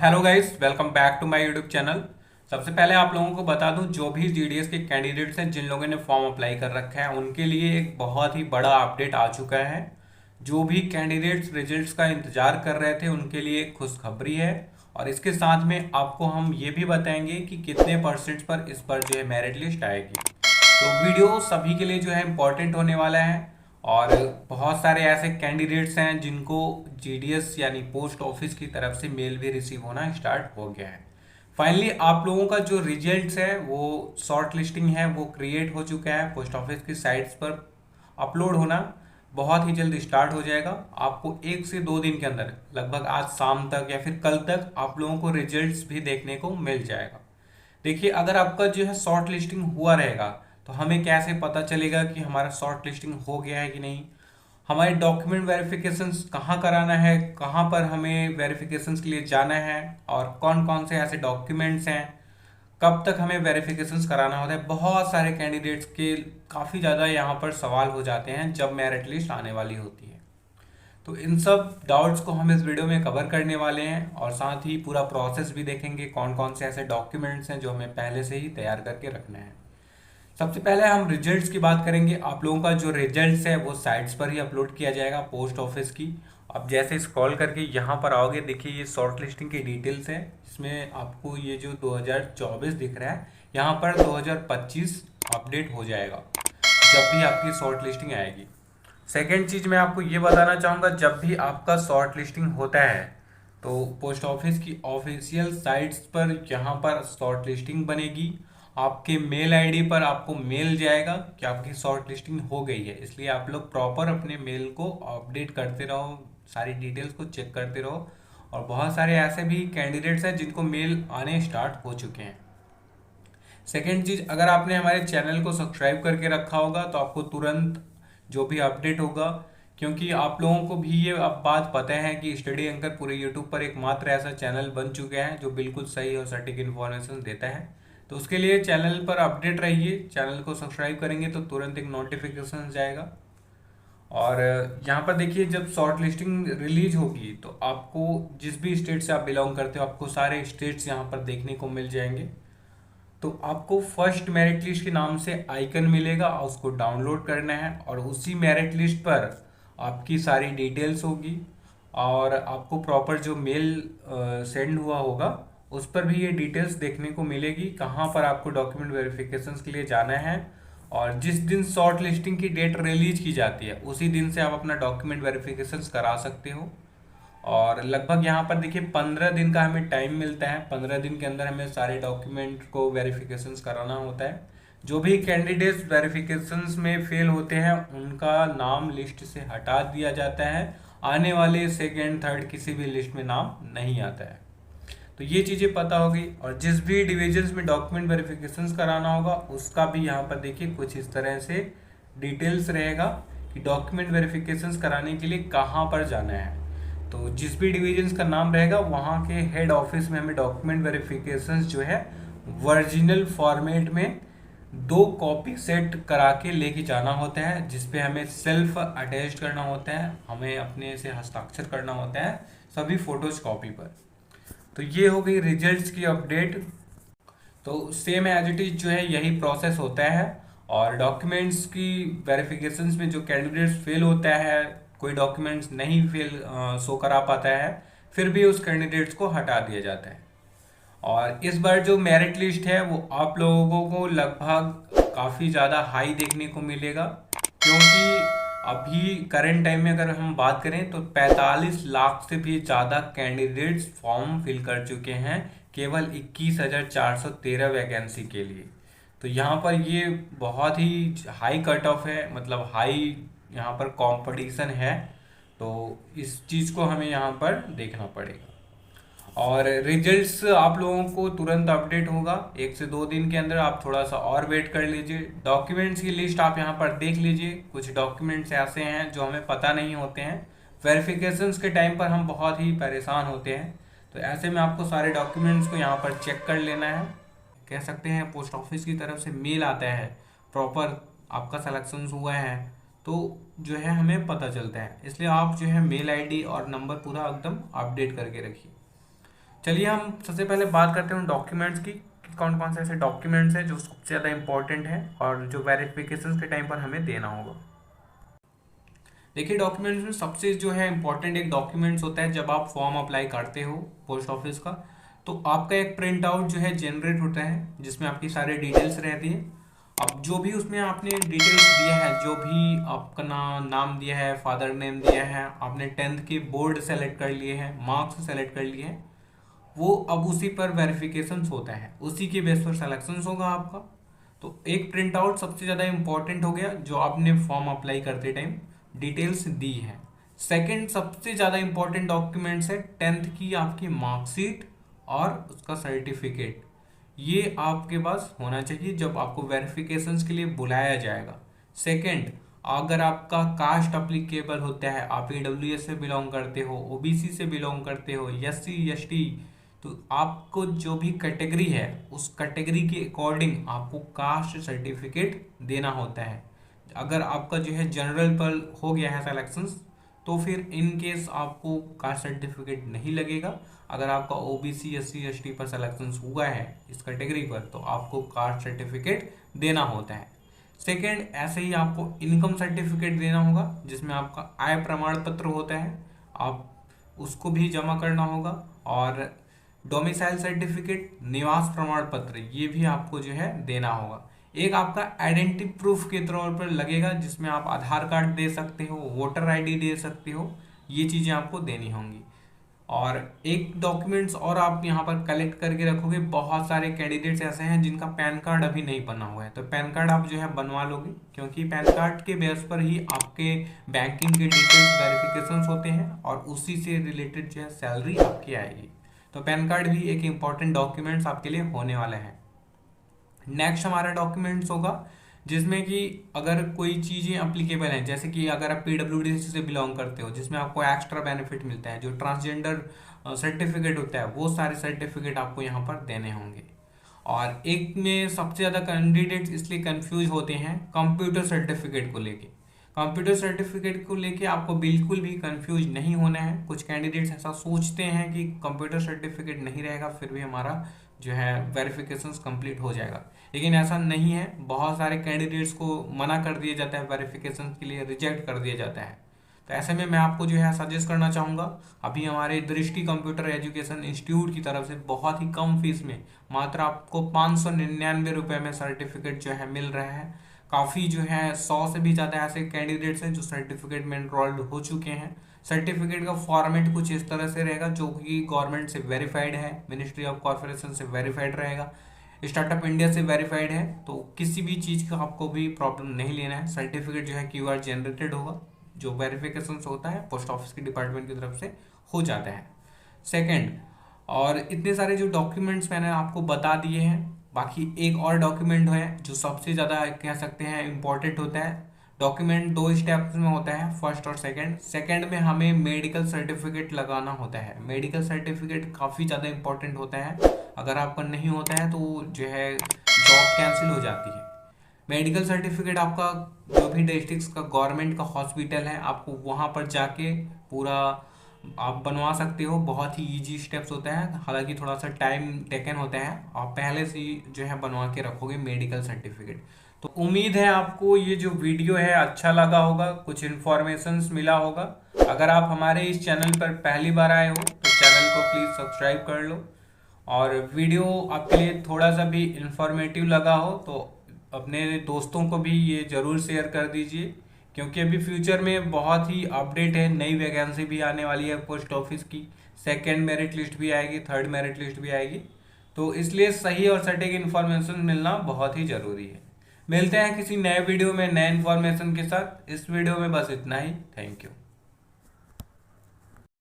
Hello guys, welcome back to my YouTube channel. सबसे पहले आप लोगों को बता दूं, जो भी जीडीएस के कैंडिडेट्स हैं जिन लोगों ने फॉर्म अप्लाई कर रखा है उनके लिए एक बहुत ही बड़ा अपडेट आ चुका है। जो भी कैंडिडेट्स रिजल्ट्स का इंतजार कर रहे थे उनके लिए एक खुशखबरी है। और इसके साथ में आपको हम ये भी बताएंगे कि कितने परसेंट पर इस पर जो है मेरिट लिस्ट आएगी। तो वीडियो सभी के लिए जो है इम्पोर्टेंट होने वाला है। और बहुत सारे ऐसे कैंडिडेट्स हैं जिनको जीडीएस यानी पोस्ट ऑफिस की तरफ से मेल भी रिसीव होना स्टार्ट हो गया है। फाइनली आप लोगों का जो रिजल्ट्स है वो शॉर्ट लिस्टिंग है वो क्रिएट हो चुका है। पोस्ट ऑफिस की साइट्स पर अपलोड होना बहुत ही जल्द स्टार्ट हो जाएगा। आपको 1 से 2 दिन के अंदर, लगभग आज शाम तक या फिर कल तक, आप लोगों को रिजल्ट्स भी देखने को मिल जाएगा। देखिए, अगर आपका जो है शॉर्ट लिस्टिंग हुआ रहेगा तो हमें कैसे पता चलेगा कि हमारा शॉर्ट लिस्टिंग हो गया है कि नहीं। हमारे डॉक्यूमेंट वेरिफिकेशंस कहाँ कराना है, कहाँ पर हमें वेरिफिकेशंस के लिए जाना है, और कौन कौन से ऐसे डॉक्यूमेंट्स हैं, कब तक हमें वेरिफिकेशंस कराना होता है। बहुत सारे कैंडिडेट्स के काफ़ी ज़्यादा यहाँ पर सवाल हो जाते हैं जब मेरिट लिस्ट आने वाली होती है। तो इन सब डाउट्स को हम इस वीडियो में कवर करने वाले हैं और साथ ही पूरा प्रोसेस भी देखेंगे, कौन कौन से ऐसे डॉक्यूमेंट्स हैं जो हमें पहले से ही तैयार करके रखना है। सबसे पहले हम रिजल्ट्स की बात करेंगे। आप लोगों का जो रिजल्ट्स है वो साइट्स पर ही अपलोड किया जाएगा पोस्ट ऑफिस की। अब जैसे स्क्रॉल करके यहाँ पर आओगे, देखिए ये शॉर्ट लिस्टिंग की डिटेल्स है। इसमें आपको ये जो 2024 दिख रहा है, यहाँ पर 2025 अपडेट हो जाएगा जब भी आपकी शॉर्ट लिस्टिंग आएगी। सेकेंड चीज मैं आपको ये बताना चाहूँगा, जब भी आपका शॉर्ट लिस्टिंग होता है तो पोस्ट ऑफिस की ऑफिशियल साइट्स पर यहाँ पर शॉर्ट लिस्टिंग बनेगी। आपके मेल आईडी पर आपको मेल जाएगा कि आपकी शॉर्ट लिस्टिंग हो गई है। इसलिए आप लोग प्रॉपर अपने मेल को अपडेट करते रहो, सारी डिटेल्स को चेक करते रहो। और बहुत सारे ऐसे भी कैंडिडेट्स हैं जिनको मेल आने स्टार्ट हो चुके हैं। सेकेंड चीज, अगर आपने हमारे चैनल को सब्सक्राइब करके रखा होगा तो आपको तुरंत जो भी अपडेट होगा, क्योंकि आप लोगों को भी ये अब बात पता है कि स्टडी एंकर पूरे यूट्यूब पर एकमात्र ऐसा चैनल बन चुका है जो बिल्कुल सही और सटीक इन्फॉर्मेशन देता है। तो उसके लिए चैनल पर अपडेट रहिए। चैनल को सब्सक्राइब करेंगे तो तुरंत एक नोटिफिकेशन जाएगा। और यहाँ पर देखिए, जब शॉर्ट लिस्टिंग रिलीज होगी तो आपको जिस भी स्टेट से आप बिलोंग करते हो, आपको सारे स्टेट्स यहाँ पर देखने को मिल जाएंगे। तो आपको फर्स्ट मेरिट लिस्ट के नाम से आइकन मिलेगा और उसको डाउनलोड करना है, और उसी मेरिट लिस्ट पर आपकी सारी डिटेल्स होगी। और आपको प्रॉपर जो मेल सेंड हुआ होगा उस पर भी ये डिटेल्स देखने को मिलेगी, कहाँ पर आपको डॉक्यूमेंट वेरिफिकेशंस के लिए जाना है। और जिस दिन शॉर्ट लिस्टिंग की डेट रिलीज की जाती है उसी दिन से आप अपना डॉक्यूमेंट वेरिफिकेशंस करा सकते हो। और लगभग यहाँ पर देखिए 15 दिन का हमें टाइम मिलता है। 15 दिन के अंदर हमें सारे डॉक्यूमेंट को वेरिफिकेशंस कराना होता है। जो भी कैंडिडेट्स वेरिफिकेशंस में फेल होते हैं उनका नाम लिस्ट से हटा दिया जाता है। आने वाले सेकेंड थर्ड किसी भी लिस्ट में नाम नहीं आता है। तो ये चीज़ें पता होगी। और जिस भी डिविजन्स में डॉक्यूमेंट वेरिफिकेशंस कराना होगा उसका भी यहाँ पर देखिए कुछ इस तरह से डिटेल्स रहेगा कि डॉक्यूमेंट वेरिफिकेशंस कराने के लिए कहाँ पर जाना है। तो जिस भी डिविजन्स का नाम रहेगा वहाँ के हेड ऑफिस में हमें डॉक्यूमेंट वेरिफिकेशंस जो है वर्जिनल फॉर्मेट में 2 कॉपी सेट करा के लेके जाना होता है, जिसपे हमें सेल्फ अटैच करना होता है, हमें अपने से हस्ताक्षर करना होता है सभी फोटोज कॉपी पर। तो ये हो गई रिजल्ट्स की अपडेट। तो सेम एज इट इज जो है यही प्रोसेस होता है। और डॉक्यूमेंट्स की वेरिफिकेशंस में जो कैंडिडेट्स फेल होता है, कोई डॉक्यूमेंट्स नहीं फेल शो करा पाता है, फिर भी उस कैंडिडेट्स को हटा दिया जाता है। और इस बार जो मेरिट लिस्ट है वो आप लोगों को लगभग काफ़ी ज़्यादा हाई देखने को मिलेगा, क्योंकि अभी करंट टाइम में अगर हम बात करें तो 45 लाख से भी ज़्यादा कैंडिडेट्स फॉर्म फिल कर चुके हैं केवल 21,413 वैकेंसी के लिए। तो यहाँ पर ये बहुत ही हाई कट ऑफ है, मतलब हाई यहाँ पर कंपटीशन है। तो इस चीज़ को हमें यहाँ पर देखना पड़ेगा। और रिजल्ट्स आप लोगों को तुरंत अपडेट होगा 1 से 2 दिन के अंदर। आप थोड़ा सा और वेट कर लीजिए। डॉक्यूमेंट्स की लिस्ट आप यहाँ पर देख लीजिए। कुछ डॉक्यूमेंट्स ऐसे हैं जो हमें पता नहीं होते हैं। वेरिफिकेशंस के टाइम पर हम बहुत ही परेशान होते हैं, तो ऐसे में आपको सारे डॉक्यूमेंट्स को यहाँ पर चेक कर लेना है। कह सकते हैं पोस्ट ऑफिस की तरफ से मेल आता है, प्रॉपर आपका सिलेक्शन हुआ है तो जो है हमें पता चलता है। इसलिए आप जो है मेल आईडी और नंबर पूरा एकदम अपडेट करके रखिए। चलिए हम सबसे पहले बात करते हैं डॉक्यूमेंट्स की, कि कौन कौन से ऐसे डॉक्यूमेंट्स हैं जो सबसे ज़्यादा इंपॉर्टेंट है और जो वेरिफिकेशन के टाइम पर हमें देना होगा। देखिए डॉक्यूमेंट्स में सबसे जो है इंपॉर्टेंट एक डॉक्यूमेंट्स होता है जब आप फॉर्म अप्लाई करते हो पोस्ट ऑफिस का, तो आपका एक प्रिंट आउट जो है जनरेट होता है जिसमें आपकी सारी डिटेल्स रहती है। अब जो भी उसमें आपने डिटेल्स दिया है, जो भी आपका नाम दिया है, फादर नेम दिया है, आपने 10th के बोर्ड सेलेक्ट कर लिए हैं, मार्क्स सेलेक्ट कर लिए हैं, वो अब उसी पर वेरिफिकेशन होता है, उसी के बेस पर सिलेक्शन होगा आपका। तो एक प्रिंट आउट सबसे ज़्यादा इंपॉर्टेंट हो गया जो आपने फॉर्म अप्लाई करते टाइम डिटेल्स दी है। सेकंड सबसे ज़्यादा इंपॉर्टेंट डॉक्यूमेंट्स है 10th की आपकी मार्कशीट और उसका सर्टिफिकेट। ये आपके पास होना चाहिए जब आपको वेरिफिकेशंस के लिए बुलाया जाएगा। सेकंड, अगर आपका कास्ट अप्लीकेबल होता है, आप ईडब्ल्यूएस से बिलोंग करते हो, ओबीसी से बिलोंग करते हो, एससी एसटी, तो आपको जो भी कैटेगरी है उस कैटेगरी के अकॉर्डिंग आपको कास्ट सर्टिफिकेट देना होता है। अगर आपका जो है जनरल पर हो गया है सिलेक्शंस तो फिर इन केस आपको कास्ट सर्टिफिकेट नहीं लगेगा। अगर आपका ओबीसी एससी एसटी पर सिलेक्शंस हुआ है इस कैटेगरी पर तो आपको कास्ट सर्टिफिकेट देना होता है। सेकेंड, ऐसे ही आपको इनकम सर्टिफिकेट देना होगा जिसमें आपका आय प्रमाण पत्र होता है, आप उसको भी जमा करना होगा। और डोमिसाइल सर्टिफिकेट, निवास प्रमाण पत्र, ये भी आपको जो है देना होगा। एक आपका आइडेंटिटी प्रूफ के तौर पर लगेगा जिसमें आप आधार कार्ड दे सकते हो, वोटर आईडी दे सकते हो, ये चीज़ें आपको देनी होंगी। और एक डॉक्यूमेंट्स और आप यहाँ पर कलेक्ट करके रखोगे, बहुत सारे कैंडिडेट्स ऐसे हैं जिनका पैन कार्ड अभी नहीं बना हुआ है, तो पैन कार्ड आप जो है बनवा लोगे क्योंकि पैन कार्ड के बेस पर ही आपके बैंकिंग के डिटेल्स वेरिफिकेशन होते हैं और उसी से रिलेटेड जो है सैलरी आपकी आएगी। तो पैन कार्ड भी एक इम्पॉर्टेंट डॉक्यूमेंट्स आपके लिए होने वाले हैं। नेक्स्ट हमारा डॉक्यूमेंट्स होगा जिसमें कि अगर कोई चीज़ें अप्लीकेबल हैं, जैसे कि अगर आप पीडब्ल्यूडी से बिलोंग करते हो जिसमें आपको एक्स्ट्रा बेनिफिट मिलता है, जो ट्रांसजेंडर सर्टिफिकेट होता है, वो सारे सर्टिफिकेट आपको यहाँ पर देने होंगे। और एक में सबसे ज़्यादा कैंडिडेट्स इसलिए कंफ्यूज होते हैं कंप्यूटर सर्टिफिकेट को लेके। कंप्यूटर सर्टिफिकेट को लेके आपको बिल्कुल भी कंफ्यूज नहीं होना है। कुछ कैंडिडेट्स ऐसा सोचते हैं कि कंप्यूटर सर्टिफिकेट नहीं रहेगा फिर भी हमारा जो है वेरिफिकेशंस कंप्लीट हो जाएगा, लेकिन ऐसा नहीं है। बहुत सारे कैंडिडेट्स को मना कर दिया जाता है, वेरिफिकेशन के लिए रिजेक्ट कर दिया जाता है। तो ऐसे में मैं आपको जो है सजेस्ट करना चाहूँगा, अभी हमारे दृष्टि कंप्यूटर एजुकेशन इंस्टीट्यूट की तरफ से बहुत ही कम फीस में मात्र आपको 599 रुपये में सर्टिफिकेट जो है मिल रहा है। काफ़ी जो है 100 से भी ज़्यादा ऐसे कैंडिडेट्स हैं जो सर्टिफिकेट में एनरोल्ड हो चुके हैं। सर्टिफिकेट का फॉर्मेट कुछ इस तरह से रहेगा जो कि गवर्नमेंट से वेरीफाइड है, मिनिस्ट्री ऑफ कॉर्पोरेशन से वेरीफाइड रहेगा, स्टार्टअप इंडिया से वेरीफाइड है, तो किसी भी चीज़ का आपको भी प्रॉब्लम नहीं लेना है। सर्टिफिकेट जो है क्यूआर जनरेटेड होगा, जो वेरिफिकेशन होता है पोस्ट ऑफिस के डिपार्टमेंट की तरफ से हो जाता है। सेकेंड, और इतने सारे जो डॉक्यूमेंट्स मैंने आपको बता दिए हैं, बाकी एक और डॉक्यूमेंट है जो सबसे ज़्यादा कह सकते हैं इम्पोर्टेंट होता है। डॉक्यूमेंट 2 स्टेप्स में होता है, फर्स्ट और सेकंड। सेकंड में हमें मेडिकल सर्टिफिकेट लगाना होता है। मेडिकल सर्टिफिकेट काफ़ी ज़्यादा इंपॉर्टेंट होता है, अगर आपका नहीं होता है तो जो है जॉब कैंसिल हो जाती है। मेडिकल सर्टिफिकेट आपका जो भी डिस्ट्रिक्ट का गवर्नमेंट का हॉस्पिटल है आपको वहाँ पर जाके पूरा आप बनवा सकते हो। बहुत ही इजी स्टेप्स होता है, हालांकि थोड़ा सा टाइम टेकन होता है। आप पहले से ही जो है बनवा के रखोगे मेडिकल सर्टिफिकेट। तो उम्मीद है आपको ये जो वीडियो है अच्छा लगा होगा, कुछ इन्फॉर्मेशंस मिला होगा। अगर आप हमारे इस चैनल पर पहली बार आए हो तो चैनल को प्लीज़ सब्सक्राइब कर लो, और वीडियो आपके लिए थोड़ा सा भी इंफॉर्मेटिव लगा हो तो अपने दोस्तों को भी ये ज़रूर शेयर कर दीजिए, क्योंकि अभी फ्यूचर में बहुत ही अपडेट है, नई वैकेंसी भी आने वाली है पोस्ट ऑफिस की, सेकंड मेरिट लिस्ट भी आएगी, थर्ड मेरिट लिस्ट भी आएगी, तो इसलिए सही और सटीक इन्फॉर्मेशन मिलना बहुत ही ज़रूरी है। मिलते हैं किसी नए वीडियो में नए इन्फॉर्मेशन के साथ। इस वीडियो में बस इतना ही। Thank you.